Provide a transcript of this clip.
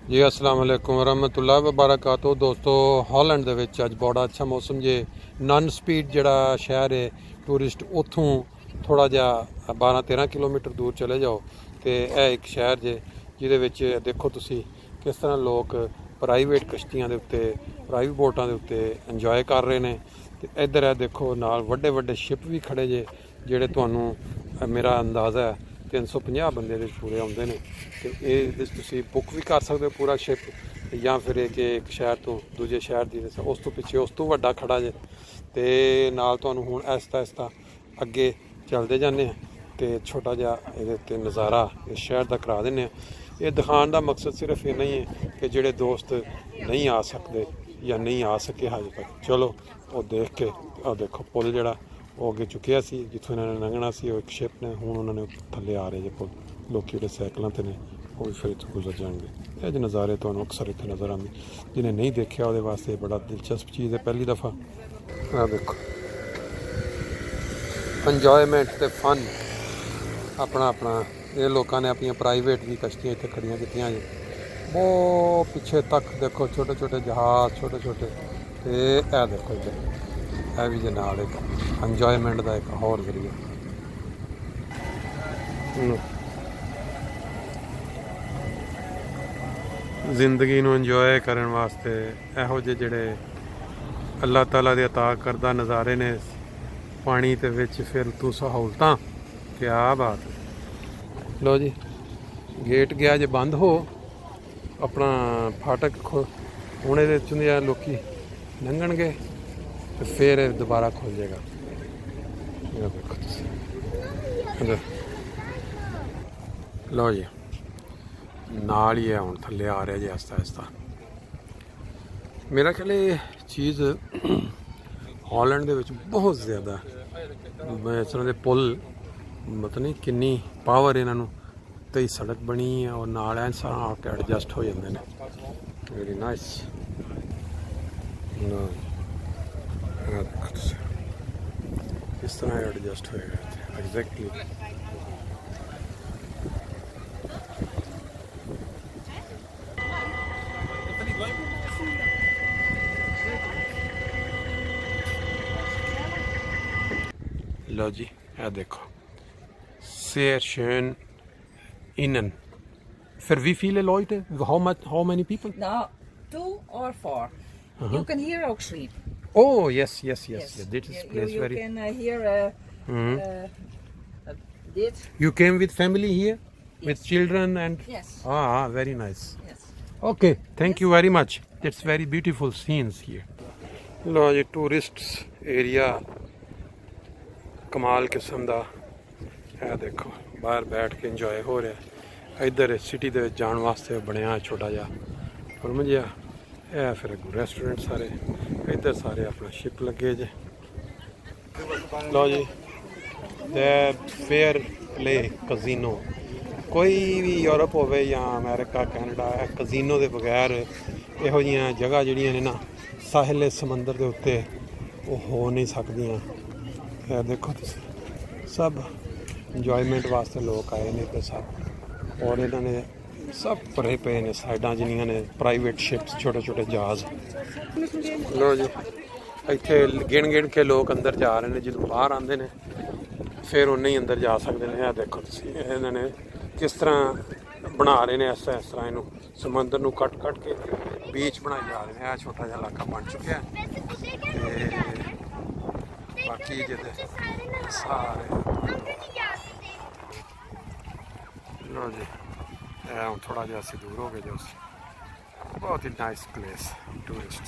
जी अस्सलाम वालेकुम वरहमतुल्लाहि वबरकातुहू। दोस्तों हॉलैंड दे विच अज बड़ा अच्छा मौसम जे। नन स्पीड जिहड़ा शहर है टूरिस्ट उतों थोड़ा जिहा 12-13 किलोमीटर दूर चले जाओ तो यह एक शहर जे जिहदे विच देखो तुसी किस तरह लोग प्राइवेट कश्तियां दे उत्ते प्राइवेट बोटां दे उत्ते इंजॉय कर रहे हैं। तो इधर है देखो नाल वड्डे वड्डे शिप भी खड़े जे जिहड़े तुहानूं मेरा अंदाज़ा है 350 बंदे दे पूरे आउंदे ने। तो ये तुसी बुक भी कर सकते हो पूरा शिप या फिर एक शहर तो दूजे शहर की उस तो पिछे उस तो वड्डा खड़ा जे। तो नाल तुहानूं हुण आहिस्ता आहिस्ता अगे चलते जाने तो छोटा जिहा ये नज़ारा इस शहर का करा देने। ये दिखाने का मकसद सिर्फ इन्ना ही है कि जोड़े दोस्त नहीं आ सकते या नहीं आ सके अजे तक, चलो वो देख के आ देखो पुल जड़ा वो अगे चुकिया सी जिथों इन्होंने लंघना सी एक शिप ने हुण उन्होंने थल्ले आ रहे जे पुल। लोग जोड़े सैकलों ते ने वो भी फिर इतों गुजर जाएंगे। ये जो नज़ारे तो अक्सर इतने नज़र आते जिन्हें नहीं देखा वो वास्ते बड़ा दिलचस्प चीज़ है पहली दफ़ा। आ देखो इंजॉयमेंट ते फन अपना अपना ये लोगों ने अपन प्राइवेट भी कश्तियाँ इतने खड़ियाँ कीतियां जी। बहुत पीछे तक देखो छोटे छोटे जहाज छोटे छोटे। तो यह देखो इधर यह भी जो नाल एक इंजॉयमेंट का एक होर जरिया। जिंदगी नूं इंजॉय करने वास्ते इहो जे जिहड़े अल्लाह ताला दे अता करदा नज़ारे ने पानी ते विच फिर तू सहूलतां क्या बात है। लो जी गेट गया जे बंद हो अपना फाटक हुणे दे चुंदिया लोकी लंघणगे तो फिर दोबारा खुल जाएगा। देखो लो जी नाल ही है हुण थल्ले आ रहा जी आस्ता आस्ता। मेरा ख्याल ये चीज़ हॉलैंड दे विच बहुत ज़्यादा इस तरह के पुल पता नहीं किन्नी पावर इन्हों तो सड़क बनी है और नाल सारा आके एडजस्ट हो जाते हैं। Very nice. किस तरह एडजस्ट होएगा एग्जैक्टली। लो जी यह देखो sehr schön innen. Für wie viele Leute? How many people? Now, 2 or 4. You can hear auch sleep. Oh yes. This is place You very. can hear this. You came with family here, with children and. Yes. Very nice. Yes. Okay, thank you very much. It's very beautiful scenes here. लो जी tourists area कमाल किस्म का है। देखो बाहर बैठ के इंजॉय हो रहा है। इधर सिटी के जाने वास्ते बनया छोटा जहा रूम जहा है। फिर रेस्टोरेंट सारे इधर सारे अपना शिप लगे जे। लो जी फेयर प्ले कजीनो कोई भी यूरोप होवे या अमेरिका कैनेडा है कजीनो के बगैर इहो जिहियां जगह जिहड़ियां ने ना साहिल समंदर के उत्ते वो हो नहीं सकदियां। देखो तुसीं सब इंजॉयमेंट वास्ते लोग आए ने तो सब और इन्होंने सब भरे पे ने साइडां जिन्नियां ने प्राइवेट शिप्स छोटे छोटे जहाज। लो जी इत्थे गिन के लोग अंदर जा रहे हैं जो बाहर आते हैं फिर उन्हें ही अंदर जा सकते हैं। यह देखो तुसीं इन्होंने किस तरह बना रहे हैं इस तरह इनू समंदर नू कट के बीच बनाए जा रहे हैं। छोटा जिहा इलाका बन चुका है। बाकी जिहदे सारे लो जी हम थोड़ा जहा असी दूर हो गए जो बहुत ही नाइस प्लेस टूरिस्ट।